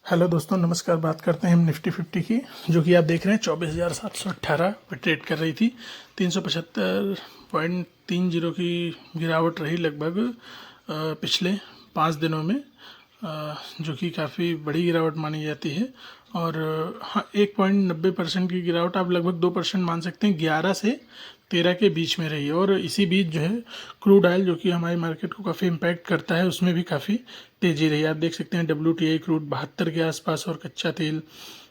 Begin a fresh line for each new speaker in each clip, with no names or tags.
Hello दोस्तों, नमस्कार। बात करते हैं हम निफ्टी 50 की, जो कि आप देख रहे हैं 24,718 पर ट्रेड कर रही थी। 375.30 की गिरावट रही लगभग पिछले 5 दिनों में, जो कि काफ़ी बड़ी गिरावट मानी जाती है। और हाँ, 1.90% की गिरावट आप लगभग 2% मान सकते हैं। 11 से 13 के बीच में रही है। और इसी बीच जो है क्रूड ऑयल, जो कि हमारी मार्केट को काफ़ी इम्पैक्ट करता है, उसमें भी काफ़ी तेज़ी रही। आप देख सकते हैं WTI क्रूड 72 के आसपास, और कच्चा तेल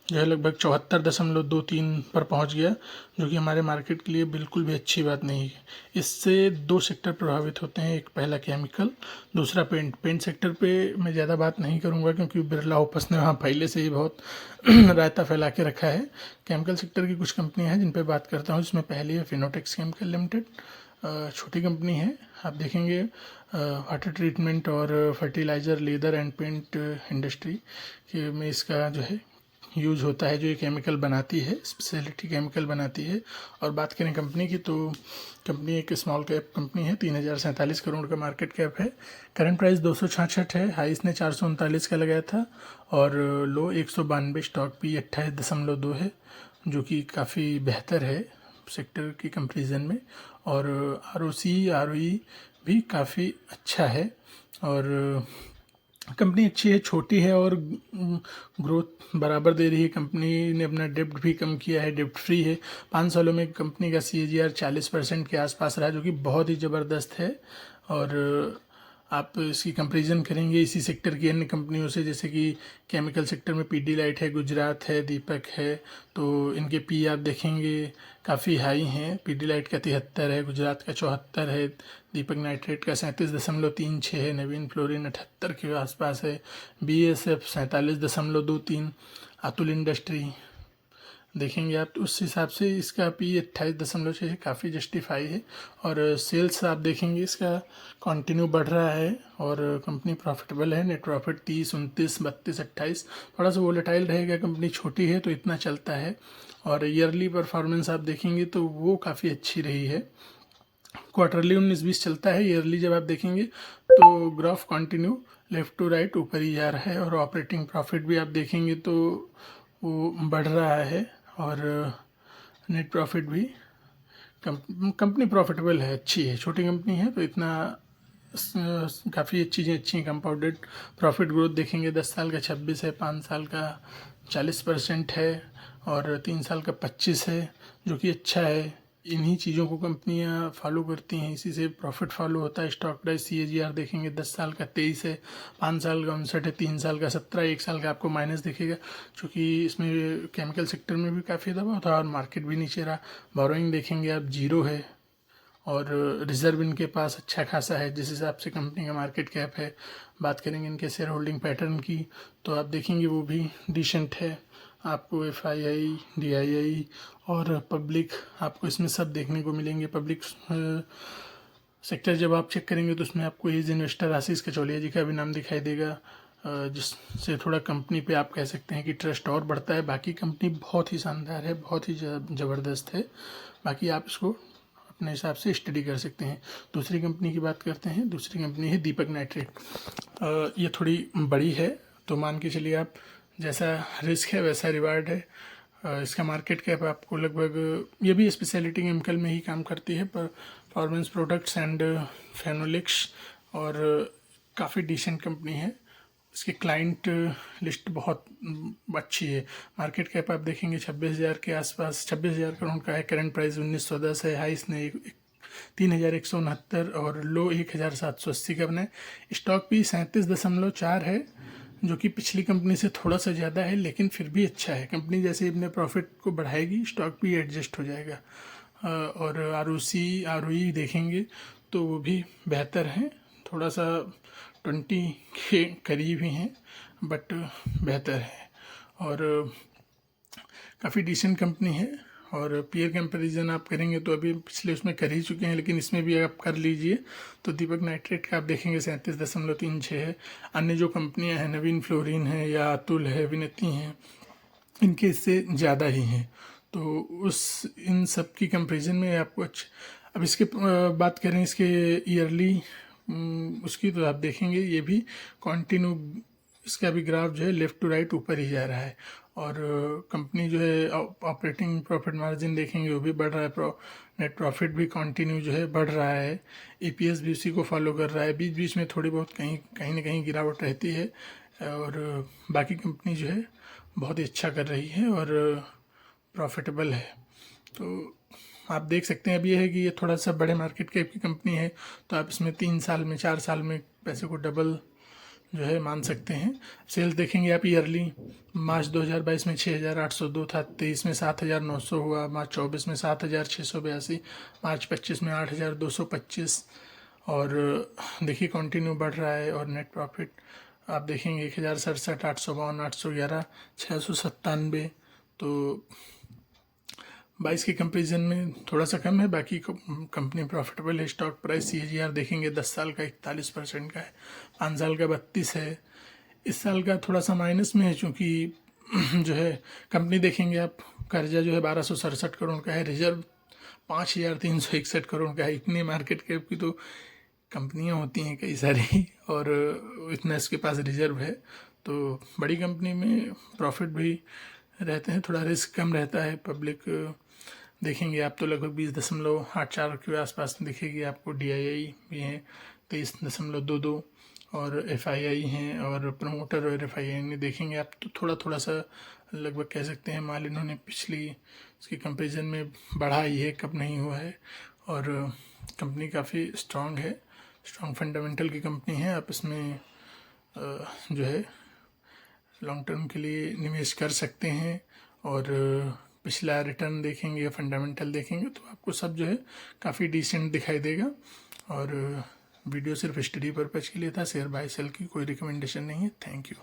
जो है लगभग 74.23 पर पहुंच गया, जो कि हमारे मार्केट के लिए बिल्कुल भी अच्छी बात नहीं है। इससे दो सेक्टर प्रभावित होते हैं, एक पहला केमिकल, दूसरा पेंट सेक्टर पे मैं ज़्यादा बात नहीं करूँगा, क्योंकि बिरला ओपस ने वहाँ पहले से ही बहुत रायता फैला के रखा है। केमिकल सेक्टर की कुछ कंपनियाँ हैं जिन पर बात करता हूँ, जिसमें पहली है फिनोटेक्स केमिकल लिमिटेड। छोटी कंपनी है। आप देखेंगे वाटर ट्रीटमेंट और fertiliser, leather and paint industry के में इसका जो है यूज होता है, जो ये केमिकल बनाती है, स्पेशलिटी केमिकल बनाती है। और बात करें कंपनी की, तो कंपनी एक स्मॉल कैप कंपनी है। 3047 करोड़ का मार्केट कैप है। करंट प्राइस 266 है। हाई इसने 439 का लगाया था, और लो 192। स्टॉक भी 28.2 है, जो कि काफ़ी बेहतर है सेक्टर की कंपेरिजन में। और ROE भी काफ़ी अच्छा है। और कंपनी अच्छी है, छोटी है, और ग्रोथ बराबर दे रही है। कंपनी ने अपना डेब्ट भी कम किया है, डेब्ट फ्री है। 5 सालों में कंपनी का CAGR 40% के आसपास रहा, जो कि बहुत ही ज़बरदस्त है। और आप इसकी कंपैरिजन करेंगे इसी सेक्टर की अन्य कंपनियों से, जैसे कि केमिकल सेक्टर में पीडीलाइट है, गुजरात है, दीपक है, तो इनके पी आप देखेंगे काफ़ी हाई हैं। पीडीलाइट का 73 है, गुजरात का 74 है, दीपक नाइट्रेट का 37.36 है, नवीन फ्लोरिन 78 के आसपास है, BASF 47.23, अतुल इंडस्ट्री देखेंगे आप, तो उस हिसाब से इसका P 28.6 काफ़ी जस्टिफाई है। और सेल्स आप देखेंगे इसका कंटिन्यू बढ़ रहा है, और कंपनी प्रॉफिटेबल है। Net profit 30, 29, 32, 28। थोड़ा सा वोलेटाइल रहेगा, कंपनी छोटी है तो इतना चलता है। और ईयरली परफॉर्मेंस आप देखेंगे तो वो काफ़ी अच्छी रही है। क्वार्टरली 19-20 चलता है, ईयरली जब आप देखेंगे तो graph continue left to right ऊपर ही जा रहा है। और ऑपरेटिंग प्रॉफिट भी आप देखेंगे तो वो बढ़ रहा है, और नेट प्रॉफिट भी कंपनी प्रॉफिटेबल है, अच्छी है। छोटी कंपनी है तो इतना काफ़ी चीज़ें अच्छी हैं। कंपाउंडेड प्रॉफिट ग्रोथ देखेंगे, 10 साल का 26 है, 5 साल का 40% है, और 3 साल का 25 है, जो कि अच्छा है। इन्हीं चीज़ों को कंपनियां फॉलो करती हैं, इसी से प्रॉफिट फॉलो होता है। स्टॉक प्राइस CAGR देखेंगे, 10 साल का 23 है, 5 साल का 59 है, 3 साल का 17, 1 साल का आपको माइनस दिखेगा, क्योंकि इसमें केमिकल सेक्टर में भी काफ़ी दबाव था और मार्केट भी नीचे रहा। बोरोइंग देखेंगे आप, 0 है, और रिजर्व इनके पास अच्छा खासा है, जिस हिसाब से कंपनी का मार्केट कैप है। बात करेंगे इनके शेयर होल्डिंग पैटर्न की, तो आप देखेंगे वो भी डिसेंट है। आपको FII, DII और पब्लिक, आपको इसमें सब देखने को मिलेंगे। पब्लिक सेक्टर जब आप चेक करेंगे तो उसमें आपको एज इन्वेस्टर आशीष कचौलिया जी का भी नाम दिखाई देगा, जिससे थोड़ा कंपनी पे आप कह सकते हैं कि ट्रस्ट और बढ़ता है। बाकी कंपनी बहुत ही शानदार है, बहुत ही ज़बरदस्त है। बाकी आप इसको अपने हिसाब से स्टडी कर सकते हैं। दूसरी कंपनी की बात करते हैं। दूसरी कंपनी है दीपक नाइट्रेट। ये थोड़ी बड़ी है, तो मान के चलिए आप, जैसा रिस्क है वैसा रिवार्ड है। इसका मार्केट कैप आपको लगभग, ये भी स्पेशलिटी केमिकल में ही काम करती है, परफॉर्मेंस प्रोडक्ट्स एंड फेनोलिक्स, और काफ़ी डिसेंट कंपनी है। इसकी क्लाइंट लिस्ट बहुत अच्छी है। मार्केट कैप आप देखेंगे 26,000 के आसपास, 26,000 करोड़ का है। करंट प्राइस 1910 है। हाई इसने 3,169 और लो 1,780 का बना। स्टॉक भी 37.4 है, जो कि पिछली कंपनी से थोड़ा सा ज़्यादा है, लेकिन फिर भी अच्छा है। कंपनी जैसे अपने प्रॉफिट को बढ़ाएगी, स्टॉक भी एडजस्ट हो जाएगा। और ROE देखेंगे तो वो भी बेहतर है, थोड़ा सा 20 के करीब ही हैं, बट बेहतर है। और काफ़ी डिसेंट कंपनी है। और पीयर कंपैरिजन आप करेंगे तो अभी पिछले उसमें कर ही चुके हैं, लेकिन इसमें भी आप कर लीजिए तो दीपक नाइट्रेट का आप देखेंगे 37.36 है। अन्य जो कंपनियां हैं, नवीन फ्लोरिन है या अतुल है, विनती हैं, इनके इससे ज़्यादा ही हैं। तो इन सब की कंपैरिजन में आपको अच्छा। अब इसके बात करें इसके ईयरली उसकी, तो आप देखेंगे ये भी कंटिन्यू इसका भी ग्राफ जो है लेफ़्ट टू राइट ऊपर ही जा रहा है। और कंपनी जो है ऑपरेटिंग प्रॉफिट मार्जिन देखेंगे वो भी बढ़ रहा है, नेट प्रॉफिट भी कंटिन्यू जो है बढ़ रहा है, ईपीएस भी उसी को फॉलो कर रहा है। बीच बीच में थोड़ी बहुत कहीं ना कहीं गिरावट रहती है, और बाकी कंपनी जो है बहुत ही अच्छा कर रही है और प्रॉफिटेबल है। तो आप देख सकते हैं अब ये है कि ये थोड़ा सा बड़े मार्केट कैप की कंपनी है, तो आप इसमें 3 साल में 4 साल में पैसे को डबल जो है मान सकते हैं। सेल्स देखेंगे आप ईयरली, मार्च 2022 में 6,802 था, 23 में 7,900 हुआ, मार्च 24 में 7,682, मार्च 25 में 8,225, और देखिए कंटिन्यू बढ़ रहा है। और नेट प्रॉफिट आप देखेंगे 1,067, 852, 811, 697, तो 22 के कंपेरिजन में थोड़ा सा कम है। बाकी कंपनी प्रॉफिटेबल है। स्टॉक प्राइस CAGR देखेंगे 10 साल का 41% का है, 5 साल का 32 है, इस साल का थोड़ा सा माइनस में है, चूँकि जो है कंपनी देखेंगे आप, कर्जा जो है 1267 करोड़ का है, रिजर्व 5,361 करोड़ का है। इतनी मार्केट कैप की तो कंपनियां होती हैं कई सारी, और इतना इसके पास रिजर्व है, तो बड़ी कंपनी में प्रॉफिट भी रहते हैं, थोड़ा रिस्क कम रहता है। पब्लिक देखेंगे आप तो लगभग 20.84 के आसपास दिखेगी आपको। DII भी है 23.22, और FII हैं, और प्रमोटर और FII नहीं देखेंगे आप तो थोड़ा सा लगभग कह सकते हैं माल इन्होंने पिछली इसके कंपेरिजन में बढ़ा ही है, कब नहीं हुआ है। और कंपनी काफ़ी स्ट्रांग है, स्ट्रांग फंडामेंटल की कंपनी है। आप इसमें जो है लॉन्ग टर्म के लिए निवेश कर सकते हैं, और पिछला रिटर्न देखेंगे, फंडामेंटल देखेंगे, तो आपको सब जो है काफ़ी डिसेंट दिखाई देगा। और वीडियो सिर्फ स्टडी पर्पज़ के लिए था, शेयर बाय सेल की कोई रिकमेंडेशन नहीं है। Thank you.